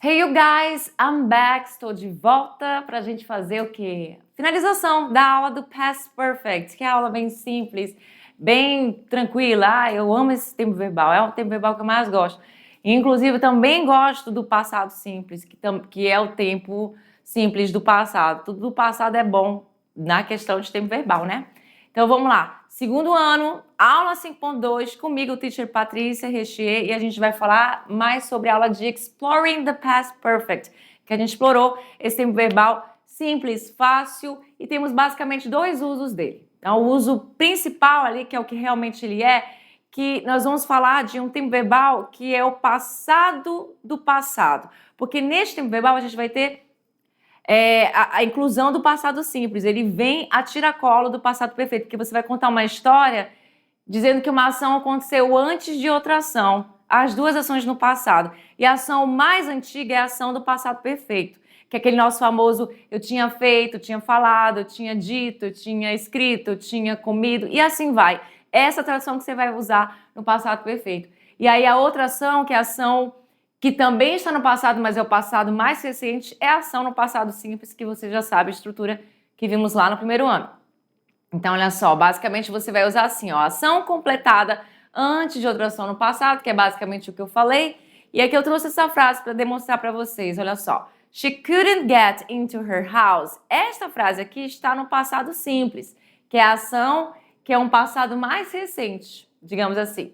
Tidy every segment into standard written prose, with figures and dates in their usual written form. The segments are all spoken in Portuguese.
Hey you guys, I'm back, estou de volta para a gente fazer o quê? Finalização da aula do Past Perfect, que é a aula bem simples, bem tranquila. Eu amo esse tempo verbal, é o tempo verbal que eu mais gosto. Inclusive, também gosto do passado simples, que é o tempo simples do passado. Tudo do passado é bom na questão de tempo verbal, né? Então vamos lá, segundo ano, aula 5.2, comigo, Teacher Patrícia Rechier, e a gente vai falar mais sobre a aula de Exploring the Past Perfect, que a gente explorou esse tempo verbal simples, fácil, e temos basicamente dois usos dele. Então, o uso principal ali, que é o que realmente ele é, que nós vamos falar de um tempo verbal que é o passado do passado, porque neste tempo verbal a gente vai ter a inclusão do passado simples, ele vem a tiracolo do passado perfeito, porque você vai contar uma história dizendo que uma ação aconteceu antes de outra ação, as duas ações no passado, e a ação mais antiga é a ação do passado perfeito, que é aquele nosso famoso eu tinha feito, eu tinha falado, eu tinha dito, eu tinha escrito, eu tinha comido, e assim vai. Essa tradução que você vai usar no passado perfeito. E aí a outra ação, que é a ação que também está no passado, mas é o passado mais recente, é a ação no passado simples, que você já sabe a estrutura que vimos lá no primeiro ano. Então, olha só, basicamente você vai usar assim, ó, ação completada antes de outra ação no passado, que é basicamente o que eu falei. E aqui eu trouxe essa frase para demonstrar para vocês, olha só. She couldn't get into her house. Esta frase aqui está no passado simples, que é a ação que é um passado mais recente, digamos assim.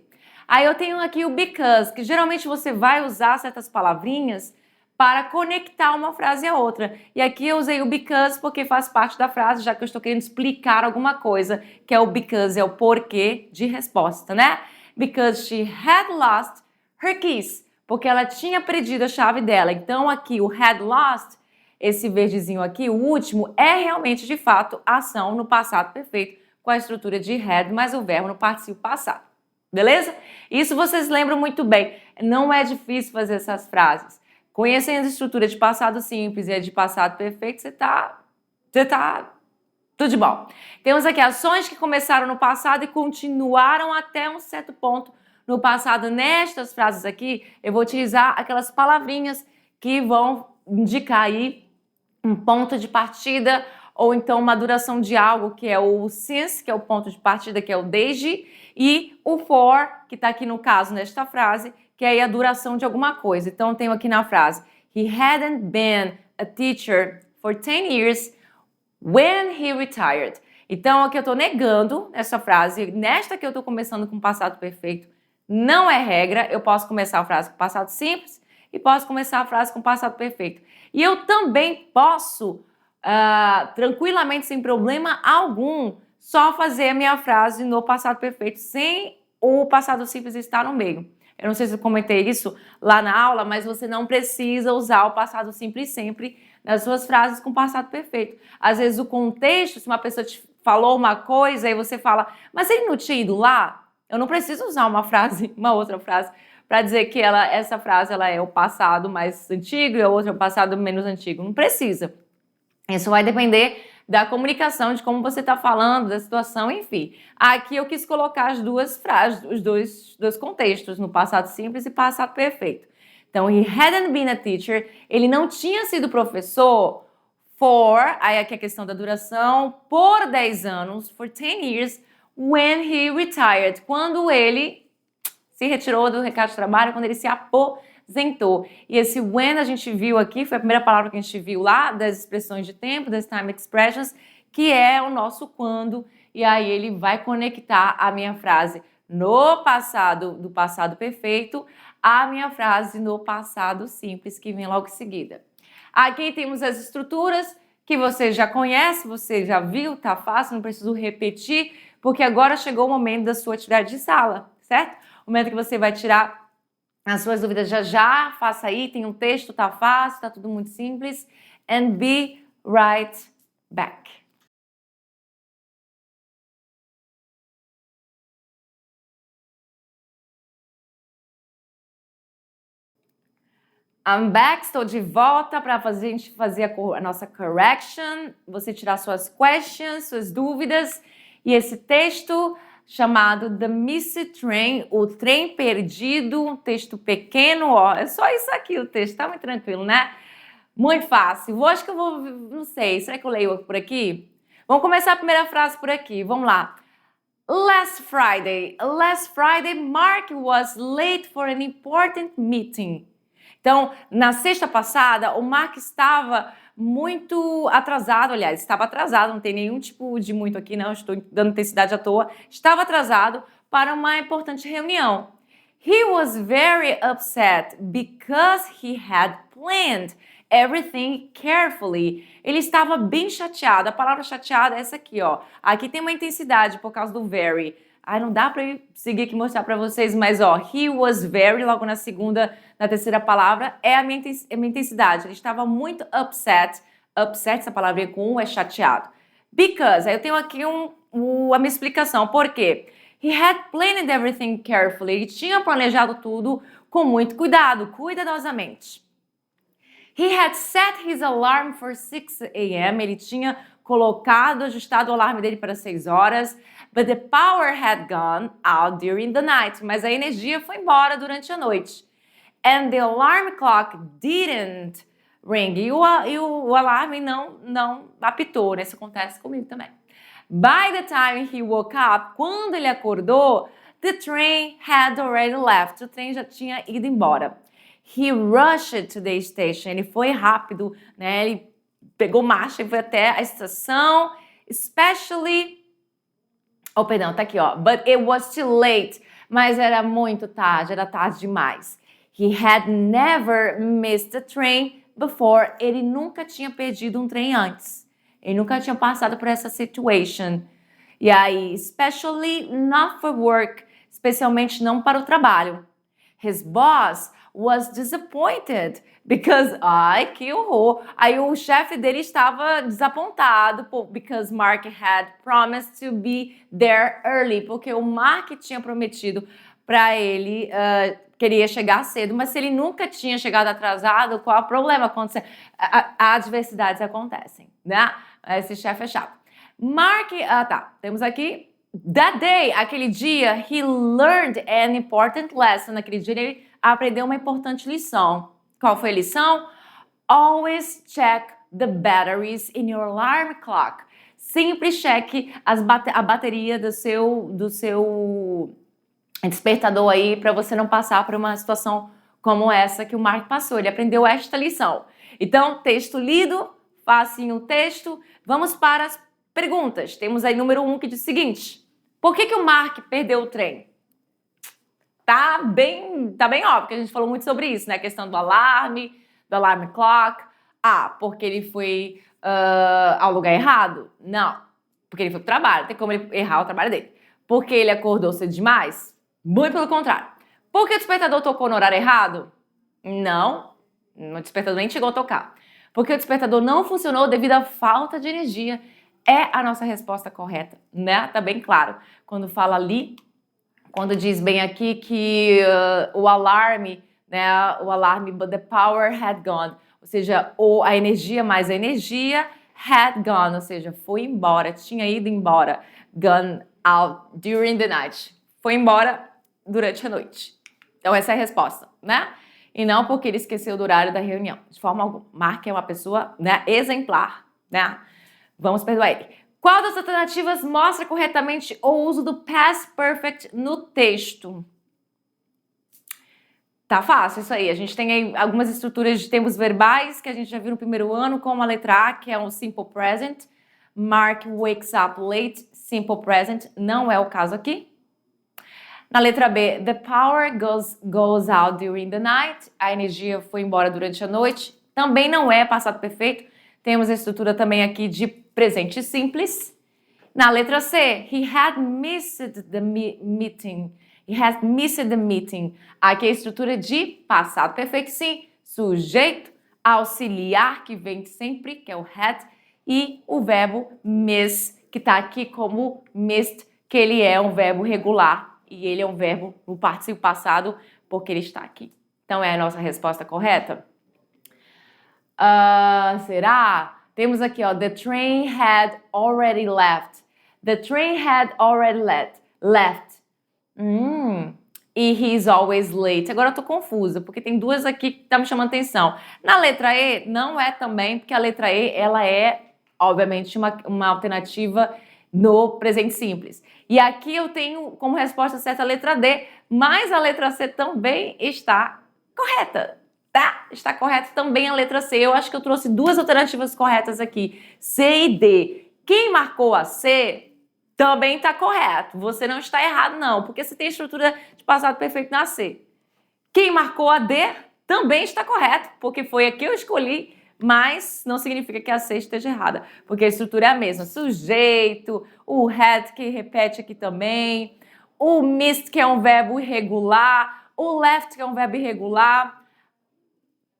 Aí eu tenho aqui o because, que geralmente você vai usar certas palavrinhas para conectar uma frase à outra. E aqui eu usei o because porque faz parte da frase, já que eu estou querendo explicar alguma coisa, que é o because, é o porquê de resposta, né? Because she had lost her keys, porque ela tinha perdido a chave dela. Então aqui o had lost, esse verdezinho aqui, o último, é realmente de fato a ação no passado perfeito, com a estrutura de had mais o verbo no particípio passado. Beleza? Isso vocês lembram muito bem. Não é difícil fazer essas frases. Conhecendo a estrutura de passado simples e a de passado perfeito, você tá tudo de bom. Temos aqui ações que começaram no passado e continuaram até um certo ponto no passado. Nestas frases aqui, eu vou utilizar aquelas palavrinhas que vão indicar aí um ponto de partida ou então uma duração de algo, que é o since, que é o ponto de partida, que é o desde, e o for, que está aqui no caso nesta frase, que é aí a duração de alguma coisa. Então, eu tenho aqui na frase, he hadn't been a teacher for 10 years when he retired. Então, aqui eu estou negando essa frase, nesta que eu estou começando com passado perfeito, não é regra, eu posso começar a frase com passado simples e posso começar a frase com passado perfeito. E eu também posso, tranquilamente, sem problema algum, só fazer a minha frase no passado perfeito, sem o passado simples estar no meio. Eu não sei se eu comentei isso lá na aula, mas você não precisa usar o passado simples sempre nas suas frases com passado perfeito. Às vezes o contexto, se uma pessoa te falou uma coisa e você fala, mas ele não tinha ido lá? Eu não preciso usar uma frase, uma outra frase, para dizer que essa frase ela é o passado mais antigo e a outra é o passado menos antigo. Não precisa. Isso vai depender da comunicação, de como você está falando, da situação, enfim. Aqui eu quis colocar as duas frases, os dois contextos, no passado simples e passado perfeito. Então, he hadn't been a teacher, ele não tinha sido professor aí aqui a questão da duração, por 10 anos, for 10 years, when he retired, quando ele se retirou do mercado de trabalho, quando ele se aposentou. E esse when a gente viu aqui, foi a primeira palavra que a gente viu lá, das expressões de tempo, das time expressions, que é o nosso quando, e aí ele vai conectar a minha frase no passado, do passado perfeito, a minha frase no passado simples, que vem logo em seguida. Aqui temos as estruturas que você já conhece, você já viu, tá fácil, não preciso repetir, porque agora chegou o momento da sua atividade de sala, certo? O momento que você vai tirar as suas dúvidas já, faça aí, tem um texto, tá fácil, tá tudo muito simples. And be right back. I'm back, estou de volta para a gente fazer a nossa correction, você tirar suas questions, suas dúvidas. E esse texto chamado The Missed Train, o trem perdido, um texto pequeno, ó, é só isso aqui o texto, tá muito tranquilo, né? Muito fácil. Acho que eu vou, não sei, será que eu leio por aqui? Vamos começar a primeira frase por aqui, vamos lá. Last Friday, Mark was late for an important meeting. Então, na sexta passada, o Mark estava muito atrasado, aliás, estava atrasado, não tem nenhum tipo de muito aqui, não, estou dando intensidade à toa. Estava atrasado para uma importante reunião. He was very upset because he had planned everything carefully. Ele estava bem chateado. A palavra chateada é essa aqui, ó. Aqui tem uma intensidade por causa do very. Ai, não dá para eu seguir aqui e mostrar para vocês, mas ó, he was very, logo na segunda, na terceira palavra, é a minha intensidade. Ele estava muito upset. Upset, essa palavrinha com é chateado. Because, aí eu tenho aqui a minha explicação. Por quê? He had planned everything carefully. Ele tinha planejado tudo com muito cuidado, cuidadosamente. He had set his alarm for 6 a.m. Ele tinha colocado, ajustado o alarme dele para 6 horas. But the power had gone out during the night. Mas a energia foi embora durante a noite. And the alarm clock didn't ring. E o alarme não apitou, né? Isso acontece comigo também. By the time he woke up, quando ele acordou, the train had already left. O trem já tinha ido embora. He rushed to the station. Ele foi rápido, né? Ele pegou marcha e foi até a estação, especially... Oh, perdão, tá aqui, ó. But it was too late. Mas era muito tarde, era tarde demais. He had never missed a train before. Ele nunca tinha perdido um trem antes. Ele nunca tinha passado por essa situation. E aí, especially not for work, especialmente não para o trabalho. His boss was disappointed because, ai, que horror. Aí o chefe dele estava desapontado because Mark had promised to be there early, porque o Mark tinha prometido para ele, queria chegar cedo, mas se ele nunca tinha chegado atrasado, qual é o problema? Quando adversidades acontecem, né? Esse chefe é chato. Mark, temos aqui, that day, aquele dia, he learned an important lesson. Naquele dia ele aprendeu uma importante lição. Qual foi a lição? Always check the batteries in your alarm clock. Sempre cheque a bateria do seu despertador aí para você não passar por uma situação como essa que o Mark passou. Ele aprendeu esta lição. Então, texto lido, facinho o texto. Vamos para as perguntas. Temos aí número 1 que diz o seguinte: por que o Mark perdeu o trem? Tá bem óbvio, que a gente falou muito sobre isso, né? A questão do alarme clock. Porque ele foi ao lugar errado? Não, porque ele foi pro trabalho, tem como ele errar o trabalho dele. Porque ele acordou cedo demais? Muito pelo contrário. Porque o despertador tocou no horário errado? Não, o despertador nem chegou a tocar. Porque o despertador não funcionou devido à falta de energia. É a nossa resposta correta, né? Tá bem claro. Quando fala ali, quando diz bem aqui que o alarme, né? O alarme, but the power had gone. Ou seja, a energia mais a energia had gone, ou seja, foi embora, tinha ido embora. Gone out during the night. Foi embora durante a noite. Então essa é a resposta, né? E não porque ele esqueceu do horário da reunião. De forma alguma. Mark é uma pessoa, né, exemplar, né? Vamos perdoar ele. Qual das alternativas mostra corretamente o uso do past perfect no texto? Tá fácil isso aí. A gente tem aí algumas estruturas de tempos verbais que a gente já viu no primeiro ano, como a letra A, que é um simple present. Mark wakes up late, simple present. Não é o caso aqui. Na letra B, the power goes out during the night. A energia foi embora durante a noite. Também não é passado perfeito. Temos a estrutura também aqui de presente simples. Na letra C, he had missed the meeting. He had missed the meeting. Aqui é a estrutura de passado perfeito, sim. Sujeito auxiliar, que vem sempre, que é o had. E o verbo miss, que está aqui como missed, que ele é um verbo regular. E ele é um verbo no particípio passado, porque ele está aqui. Então, é a nossa resposta correta? Será? Temos aqui, ó, the train had already left. The train had already left. left. E he's always late. Agora eu tô confusa, porque tem duas aqui que tá me chamando atenção. Na letra E, não é também, porque a letra E, ela é, obviamente, uma alternativa no presente simples. E aqui eu tenho como resposta certa a letra D, mas a letra C também está correta, tá? Está correta também a letra C. Eu acho que eu trouxe duas alternativas corretas aqui, C e D. Quem marcou a C também está correto. Você não está errado, não, porque você tem estrutura de passado perfeito na C. Quem marcou a D também está correto, porque foi a que eu escolhi, mas não significa que a C esteja errada, porque a estrutura é a mesma. Sujeito, o had que repete aqui também, o missed que é um verbo irregular, o left que é um verbo irregular,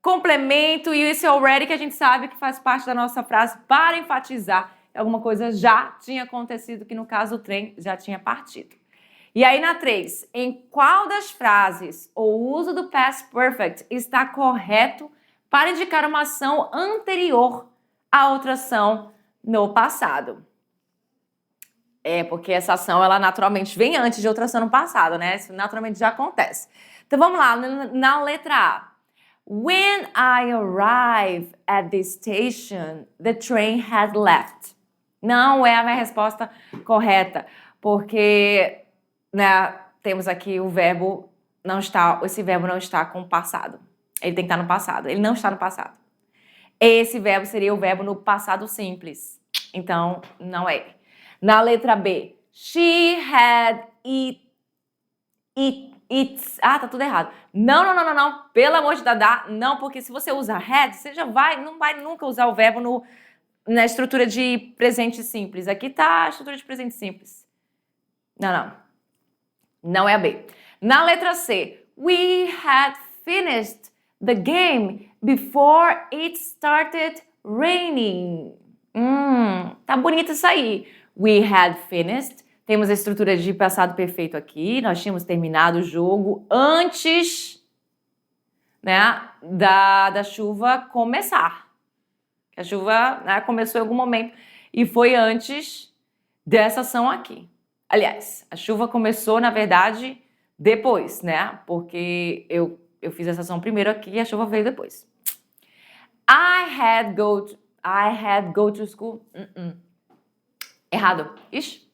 complemento e esse already que a gente sabe que faz parte da nossa frase para enfatizar que alguma coisa já tinha acontecido, que no caso o trem já tinha partido. E aí na 3, em qual das frases o uso do past perfect está correto para indicar uma ação anterior a outra ação no passado? Porque essa ação, ela naturalmente vem antes de outra ação no passado, né? Isso naturalmente já acontece. Então vamos lá, na letra A. When I arrived at the station, the train had left. Não é a minha resposta correta, porque, né, temos aqui o verbo não está, esse verbo não está com o passado. Ele tem que estar no passado. Ele não está no passado. Esse verbo seria o verbo no passado simples. Então, não é. Na letra B, she had tá tudo errado. Não. Pelo amor de Dadá, não, porque se você usar had, você já não vai nunca usar o verbo na estrutura de presente simples. Aqui tá a estrutura de presente simples. Não é a B. Na letra C, we had finished the game before it started raining. Tá bonito isso aí. We had finished. Temos a estrutura de passado perfeito aqui. Nós tínhamos terminado o jogo antes, né, da chuva começar. A chuva, né, começou em algum momento e foi antes dessa ação aqui. Aliás, a chuva começou, na verdade, depois, né? Porque eu fiz essa ação primeiro aqui e a chuva veio depois. I had go to school. Errado. Ixi.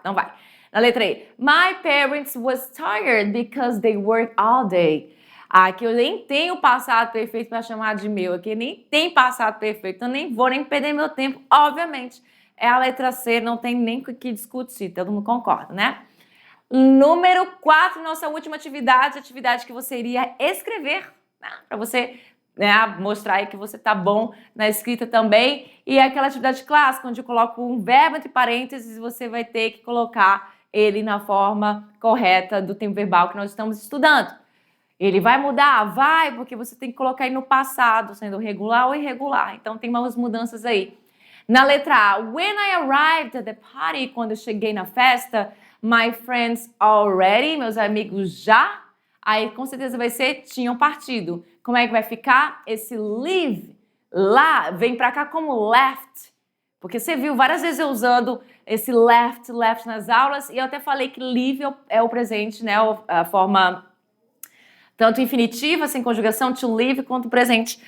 Não vai. Na letra E. My parents was tired because they worked all day. Aqui eu nem tenho passado perfeito para chamar de meu. Aqui nem tem passado perfeito. Então nem vou nem perder meu tempo, obviamente. É a letra C, não tem nem o que discutir. Todo mundo concorda, né? Número 4, nossa última atividade. Atividade que você iria escrever, né? Para você, né, mostrar aí que você tá bom na escrita também. E é aquela atividade clássica, onde eu coloco um verbo entre parênteses e você vai ter que colocar ele na forma correta do tempo verbal que nós estamos estudando. Ele vai mudar? Vai, porque você tem que colocar ele no passado, sendo regular ou irregular. Então tem umas mudanças aí. Na letra A, when I arrived at the party, quando eu cheguei na festa, my friends already, meus amigos já, aí com certeza vai ser tinham partido. Como é que vai ficar? Esse leave lá vem pra cá como left, porque você viu várias vezes eu usando esse left nas aulas e eu até falei que leave é o presente, né, a forma tanto infinitiva, sem conjugação, to leave, quanto presente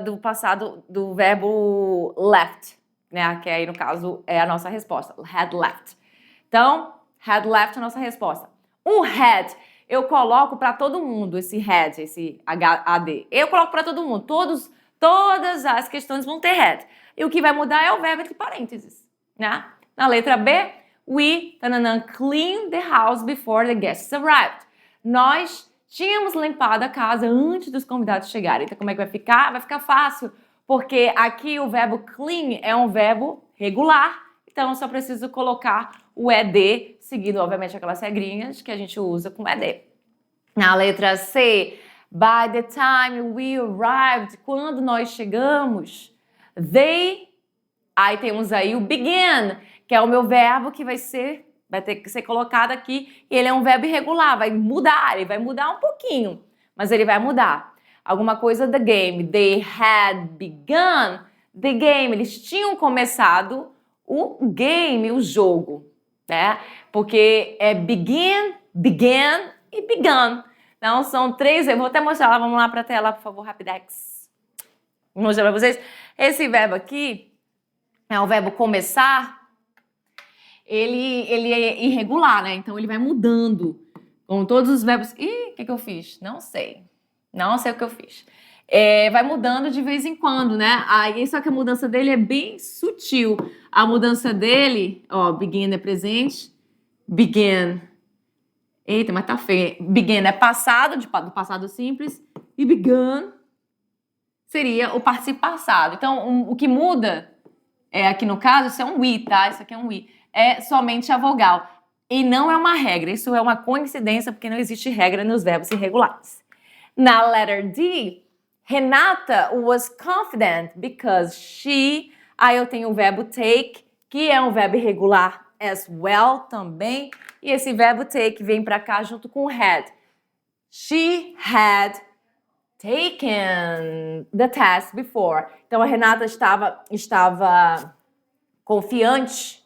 do passado do verbo left, né? Que aí, no caso, é a nossa resposta. Had left. Então, had left é a nossa resposta. O had, eu coloco para todo mundo, esse had, esse HAD. Eu coloco para todo mundo. Todas as questões vão ter had. E o que vai mudar é o verbo entre parênteses, né? Na letra B, we cleaned the house before the guests arrived. Nós tínhamos limpado a casa antes dos convidados chegarem. Então, como é que vai ficar? Vai ficar fácil, porque aqui o verbo clean é um verbo regular, então eu só preciso colocar o ED, seguindo, obviamente, aquelas regrinhas que a gente usa com ED. Na letra C, by the time we arrived, quando nós chegamos, aí temos aí o begin, que é o meu verbo que vai ter que ser colocado aqui, e ele é um verbo irregular, ele vai mudar um pouquinho, mas ele vai mudar. Alguma coisa the game, they had begun the game, eles tinham começado o game, o jogo, né? Porque é begin, began e begun. Então, são 3, eu vou até mostrar lá, vamos lá para a tela, por favor, rapidex. Vou mostrar para vocês. Esse verbo aqui é o verbo começar, ele é irregular, né? Então, ele vai mudando com todos os verbos. Ih, o que eu fiz? Não sei. Não sei o que eu fiz. Vai mudando de vez em quando, né? Aí, só que a mudança dele é bem sutil. A mudança dele, ó, begin é presente, begin. Eita, mas tá feio. Begin é passado, do passado simples, e begun seria o particípio passado. Então, o que muda, aqui no caso, isso é um we, tá? Isso aqui é um we. É somente a vogal. E não é uma regra, isso é uma coincidência, porque não existe regra nos verbos irregulares. Na letter D, Renata was confident because she... Aí eu tenho o verbo take, que é um verbo irregular as well também. E esse verbo take vem para cá junto com had. She had taken the test before. Então a Renata estava confiante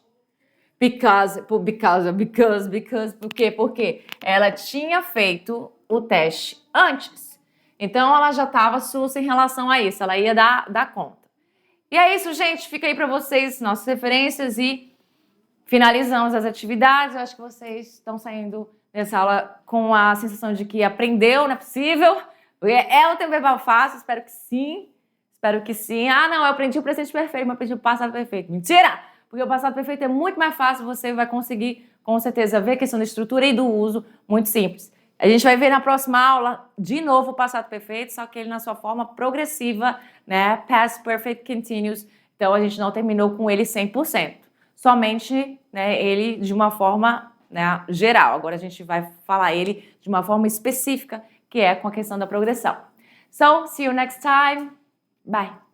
por quê? Porque ela tinha feito o teste antes. Então ela já estava sussa em relação a isso, ela ia dar conta. E é isso, gente, fica aí para vocês nossas referências e finalizamos as atividades. Eu acho que vocês estão saindo dessa aula com a sensação de que aprendeu, não é possível. É o tempo verbal fácil, espero que sim. Espero que sim. Ah, não, eu aprendi o presente perfeito, mas aprendi o passado perfeito. Mentira! Porque o passado perfeito é muito mais fácil, você vai conseguir, com certeza, ver a questão da estrutura e do uso, muito simples. A gente vai ver na próxima aula, de novo, o passado perfeito, só que ele na sua forma progressiva, né? Past Perfect Continuous. Então, a gente não terminou com ele 100%. Somente, né, ele de uma forma, né, geral. Agora, a gente vai falar ele de uma forma específica, que é com a questão da progressão. So, see you next time. Bye.